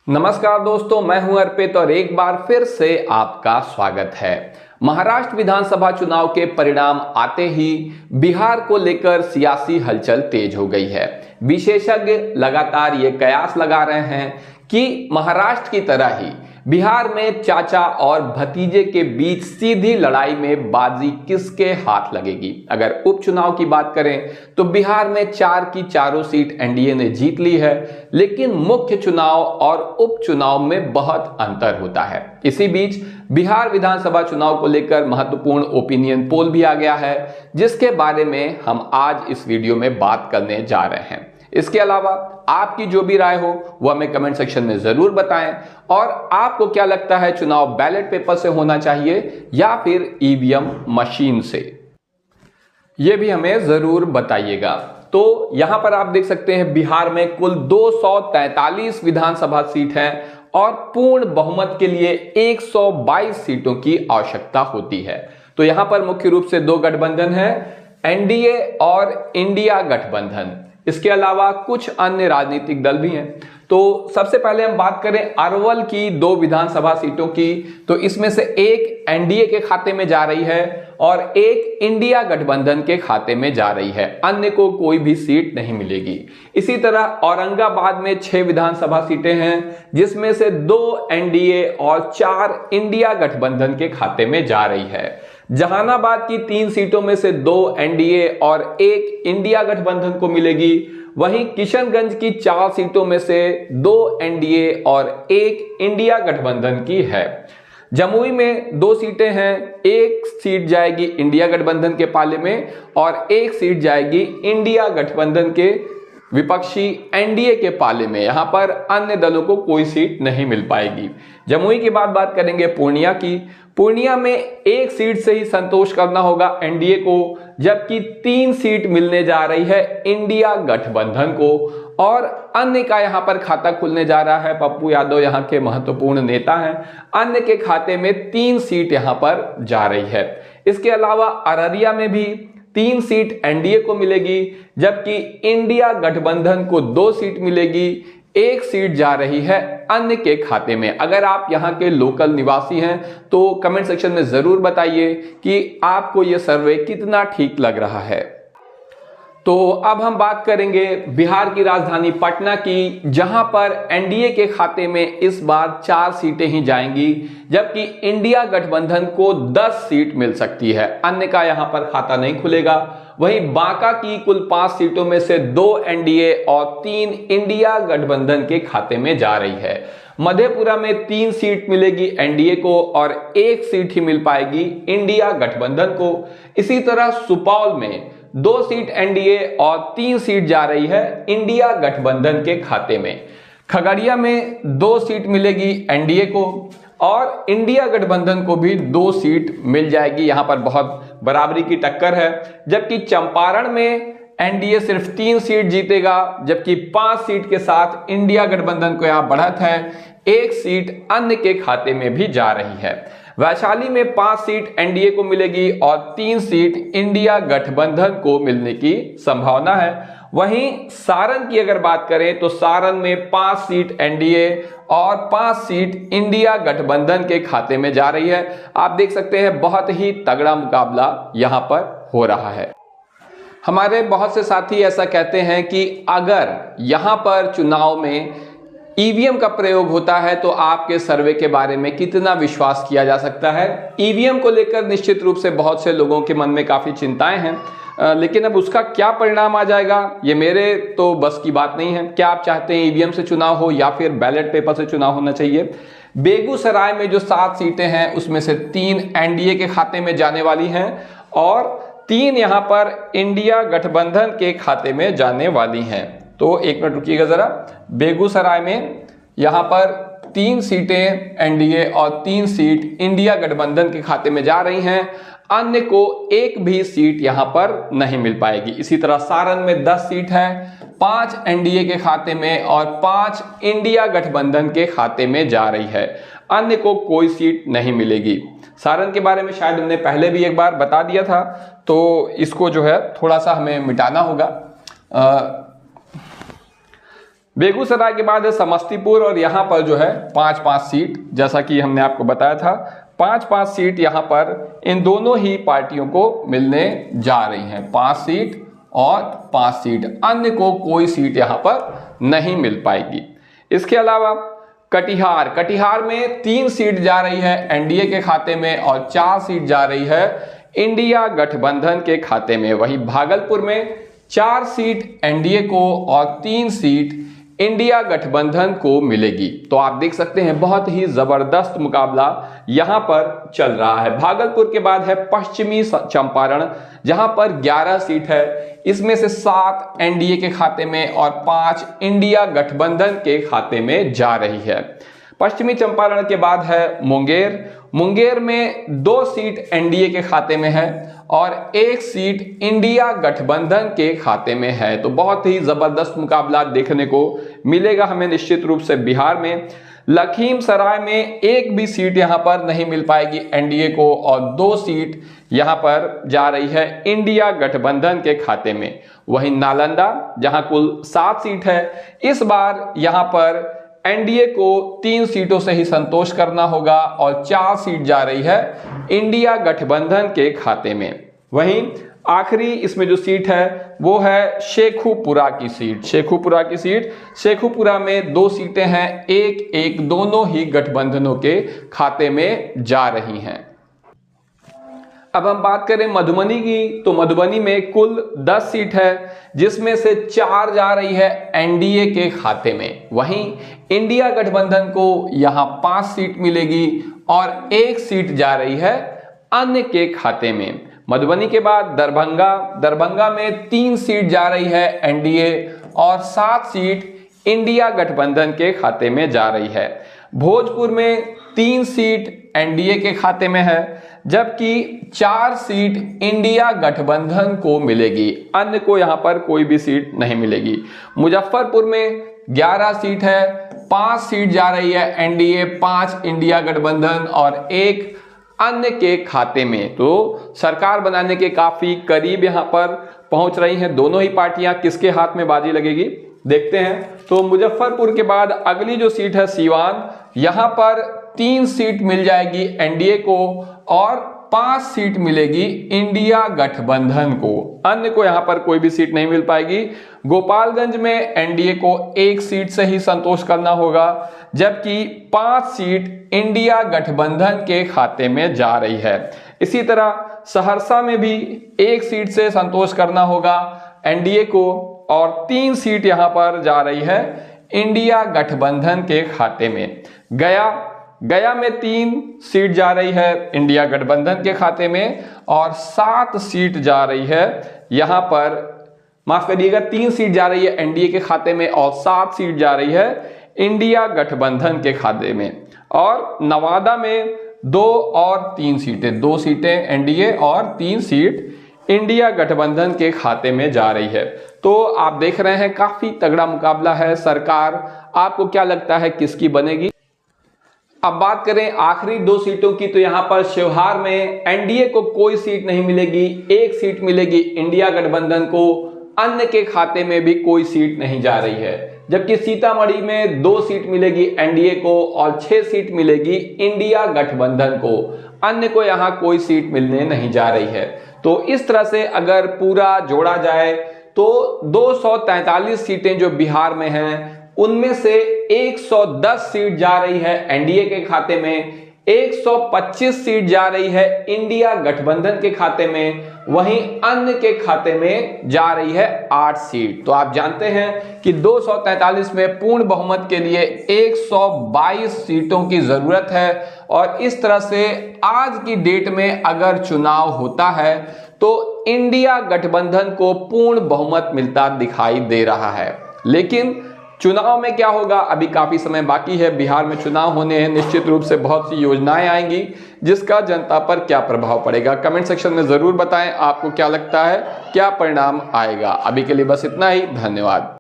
नमस्कार दोस्तों, मैं हूं अर्पित और एक बार फिर से आपका स्वागत है। महाराष्ट्र विधानसभा चुनाव के परिणाम आते ही बिहार को लेकर सियासी हलचल तेज हो गई है। विशेषज्ञ लगातार ये कयास लगा रहे हैं कि महाराष्ट्र की तरह ही बिहार में चाचा और भतीजे के बीच सीधी लड़ाई में बाजी किसके हाथ लगेगी। अगर उपचुनाव की बात करें तो बिहार में 4 की चारों सीट एनडीए ने जीत ली है, लेकिन मुख्य चुनाव और उपचुनाव में बहुत अंतर होता है। इसी बीच बिहार विधानसभा चुनाव को लेकर महत्वपूर्ण ओपिनियन पोल भी आ गया है, जिसके बारे में हम आज इस वीडियो में बात करने जा रहे हैं। इसके अलावा आपकी जो भी राय हो वो हमें कमेंट सेक्शन में जरूर बताएं और आपको क्या लगता है, चुनाव बैलेट पेपर से होना चाहिए या फिर ईवीएम मशीन से, ये भी हमें जरूर बताइएगा। तो यहां पर आप देख सकते हैं बिहार में कुल 243 विधानसभा सीट हैं और पूर्ण बहुमत के लिए 122 सीटों की आवश्यकता होती है। तो यहां पर मुख्य रूप से 2 गठबंधन हैं, एनडीए और इंडिया गठबंधन। इसके अलावा कुछ अन्य राजनीतिक दल भी हैं। तो सबसे पहले हम बात करें अरवल की 2 विधानसभा सीटों की, तो इसमें से एक एनडीए के खाते में जा रही है और एक इंडिया गठबंधन के खाते में जा रही है। अन्य को कोई भी सीट नहीं मिलेगी। इसी तरह औरंगाबाद में 6 विधानसभा सीटें हैं, जिसमें से 2 एनडीए और 4 इंडिया गठबंधन के खाते में जा रही है। जहानाबाद की 3 सीटों में से 2 एनडीए और 1 इंडिया गठबंधन को मिलेगी। वहीं किशनगंज की 4 सीटों में से 2 एनडीए और 1 इंडिया गठबंधन की है। जमुई में 2 सीटें हैं, 1 सीट जाएगी इंडिया गठबंधन के पाले में और 1 सीट जाएगी इंडिया गठबंधन के विपक्षी एनडीए के पाले में। यहां पर अन्य दलों को कोई सीट नहीं मिल पाएगी। जमुई के बाद बात करेंगे पूर्णिया की। पूर्णिया में 1 सीट से ही संतोष करना होगा एनडीए को, जबकि 3 सीट मिलने जा रही है इंडिया गठबंधन को और अन्य का यहां पर खाता खुलने जा रहा है। पप्पू यादव यहां के महत्वपूर्ण नेता हैं। अन्य के खाते में 3 सीट यहां पर जा रही है। इसके अलावा अररिया में भी 3 सीट एनडीए को मिलेगी, जबकि इंडिया गठबंधन को 2 सीट मिलेगी। 1 सीट जा रही है अन्य के खाते में। अगर आप यहां के लोकल निवासी हैं तो कमेंट सेक्शन में जरूर बताइए कि आपको यह सर्वे कितना ठीक लग रहा है। तो अब हम बात करेंगे बिहार की राजधानी पटना की, जहां पर एनडीए के खाते में इस बार 4 सीटें ही जाएंगी, जबकि इंडिया गठबंधन को 10 सीट मिल सकती है। अन्य का यहां पर खाता नहीं खुलेगा। वहीं बांका की कुल 5 सीटों में से 2 एनडीए और 3 इंडिया गठबंधन के खाते में जा रही है। मधेपुरा में 3 सीट मिलेगी एनडीए को और 1 सीट ही मिल पाएगी इंडिया गठबंधन को। इसी तरह सुपौल में 2 सीट एनडीए और 3 सीट जा रही है इंडिया गठबंधन के खाते में। खगड़िया में 2 सीट मिलेगी एनडीए को और इंडिया गठबंधन को भी 2 सीट मिल जाएगी। यहां पर बहुत बराबरी की टक्कर है। जबकि चंपारण में एनडीए सिर्फ 3 सीट जीतेगा, जबकि 5 सीट के साथ इंडिया गठबंधन को यहां बढ़त है। 1 सीट अन्य के खाते में भी जा रही है। वैशाली में 5 सीट एनडीए को मिलेगी और 3 सीट इंडिया गठबंधन को मिलने की संभावना है। वहीं सारण की अगर बात करें तो सारण में 5 सीट एनडीए और 5 सीट इंडिया गठबंधन के खाते में जा रही है। आप देख सकते हैं बहुत ही तगड़ा मुकाबला यहां पर हो रहा है। हमारे बहुत से साथी ऐसा कहते हैं कि अगर यहां पर चुनाव में ईवीएम का प्रयोग होता है तो आपके सर्वे के बारे में कितना विश्वास किया जा सकता है। ईवीएम को लेकर निश्चित रूप से बहुत से लोगों के मन में काफी चिंताएं हैं, लेकिन अब उसका क्या परिणाम आ जाएगा ये मेरे तो बस की बात नहीं है। क्या आप चाहते हैं ईवीएम से चुनाव हो या फिर बैलेट पेपर से चुनाव होना चाहिए? बेगूसराय में जो 7 सीटें हैं उसमें से 3 एनडीए के खाते में जाने वाली हैं और 3 यहां पर इंडिया गठबंधन के खाते में जाने वाली हैं। तो 1 मिनट रुकिएगा जरा। बेगूसराय में यहां पर 3 सीटें एनडीए और 3 सीट इंडिया गठबंधन के खाते में जा रही हैं। अन्य को 1 भी सीट यहां पर नहीं मिल पाएगी। इसी तरह सारण में 10 सीट है, 5 एनडीए के खाते में और 5 इंडिया गठबंधन के खाते में जा रही है। अन्य को कोई सीट नहीं मिलेगी। सारण के बारे में शायद हमने पहले भी एक बार बता दिया था, तो इसको जो है थोड़ा सा हमें मिटाना होगा। बेगूसराय के बाद है समस्तीपुर और यहाँ पर जो है 5-5 सीट, जैसा कि हमने आपको बताया था 5-5 सीट यहाँ पर इन दोनों ही पार्टियों को मिलने जा रही हैं। 5 सीट और 5 सीट, अन्य को कोई सीट यहाँ पर नहीं मिल पाएगी। इसके अलावा कटिहार में 3 सीट जा रही है एनडीए के खाते में और 4 सीट जा रही है इंडिया गठबंधन के खाते में। वहीं भागलपुर में 4 सीट एनडीए को और 3 सीट इंडिया गठबंधन को मिलेगी। तो आप देख सकते हैं बहुत ही जबरदस्त मुकाबला यहां पर चल रहा है। भागलपुर के बाद है पश्चिमी चंपारण, जहां पर 11 सीट है, इसमें से 7 एनडीए के खाते में और 5 इंडिया गठबंधन के खाते में जा रही है। पश्चिमी चंपारण के बाद है मुंगेर में 2 सीट एनडीए के खाते में है और 1 सीट इंडिया गठबंधन के खाते में है। तो बहुत ही जबरदस्त मुकाबला देखने को मिलेगा हमें निश्चित रूप से बिहार में। लखीमसराय में 1 भी सीट यहां पर नहीं मिल पाएगी एनडीए को और 2 सीट यहां पर जा रही है इंडिया गठबंधन के खाते में। वहीं नालंदा, जहां कुल 7 सीट है, इस बार यहां पर एनडीए को 3 सीटों से ही संतोष करना होगा और 4 सीट जा रही है इंडिया गठबंधन के खाते में। वहीं आखिरी इसमें जो सीट है वो है शेखुपुरा की सीट। शेखुपुरा में 2 सीटें हैं, 1-1 दोनों ही गठबंधनों के खाते में जा रही हैं। अब हम बात करें मधुबनी की, तो मधुबनी में कुल 10 सीट है, जिसमें से 4 जा रही है एनडीए के खाते में। वहीं इंडिया गठबंधन को यहां 5 सीट मिलेगी और 1 सीट जा रही है अन्य के खाते में। मधुबनी के बाद दरभंगा में 3 सीट जा रही है एनडीए और 7 सीट इंडिया गठबंधन के खाते में जा रही है। भोजपुर में 3 सीट एनडीए के खाते में है, जबकि 4 सीट इंडिया गठबंधन को मिलेगी, अन्य को यहां पर कोई भी सीट नहीं मिलेगी। मुजफ्फरपुर में 11 सीट है, 5 सीट जा रही है एनडीए, 5 इंडिया गठबंधन और 1 अन्य के खाते में। तो सरकार बनाने के काफी करीब यहां पर पहुंच रही हैं दोनों ही पार्टियां। किसके हाथ में बाजी लगेगी देखते हैं। तो मुजफ्फरपुर के बाद अगली जो सीट है सीवान, यहां पर 3 सीट मिल जाएगी एनडीए को और 5 सीट मिलेगी इंडिया गठबंधन को, अन्य को यहां पर कोई भी सीट नहीं मिल पाएगी। गोपालगंज में एनडीए को 1 सीट से ही संतोष करना होगा, जबकि 5 सीट इंडिया गठबंधन के खाते में जा रही है। इसी तरह सहरसा में भी 1 सीट से संतोष करना होगा एनडीए को और 3 सीट यहां पर जा रही है इंडिया गठबंधन के खाते में। गया में 3 सीट जा रही है इंडिया गठबंधन के खाते में और 7 सीट जा रही है यहां पर, माफ करिएगा, 3 सीट जा रही है एनडीए के खाते में और 7 सीट जा रही है इंडिया गठबंधन के खाते में। और नवादा में 2 और 3 सीटें, 2 सीटें एनडीए और 3 सीट इंडिया गठबंधन के खाते में जा रही है। तो आप देख रहे हैं काफी तगड़ा मुकाबला है। सरकार आपको क्या लगता है किसकी बनेगी? अब बात करें आखिरी 2 सीटों की, तो यहां पर शिवहार में एनडीए को कोई सीट नहीं मिलेगी, 1 सीट मिलेगी इंडिया गठबंधन को, अन्य के खाते में भी कोई सीट नहीं जा रही है। जबकि सीतामढ़ी में 2 सीट मिलेगी एनडीए को और 6 सीट मिलेगी इंडिया गठबंधन को, अन्य को यहां कोई सीट मिलने नहीं जा रही है। तो इस तरह से अगर पूरा जोड़ा जाए तो 243 सीटें जो बिहार में हैं, उनमें से 110 सीट जा रही है एनडीए के खाते में, 125 सीट जा रही है इंडिया गठबंधन के खाते में, वहीं अन्य के खाते में जा रही है 8 सीट। तो आप जानते हैं कि 243 में पूर्ण बहुमत के लिए 122 सीटों की जरूरत है और इस तरह से आज की डेट में अगर चुनाव होता है तो इंडिया गठबंधन को पूर्ण बहुमत मिलता दिखाई दे रहा है। लेकिन चुनाव में क्या होगा, अभी काफी समय बाकी है। बिहार में चुनाव होने हैं, निश्चित रूप से बहुत सी योजनाएं आएंगी जिसका जनता पर क्या प्रभाव पड़ेगा। कमेंट सेक्शन में जरूर बताएं आपको क्या लगता है क्या परिणाम आएगा। अभी के लिए बस इतना ही, धन्यवाद।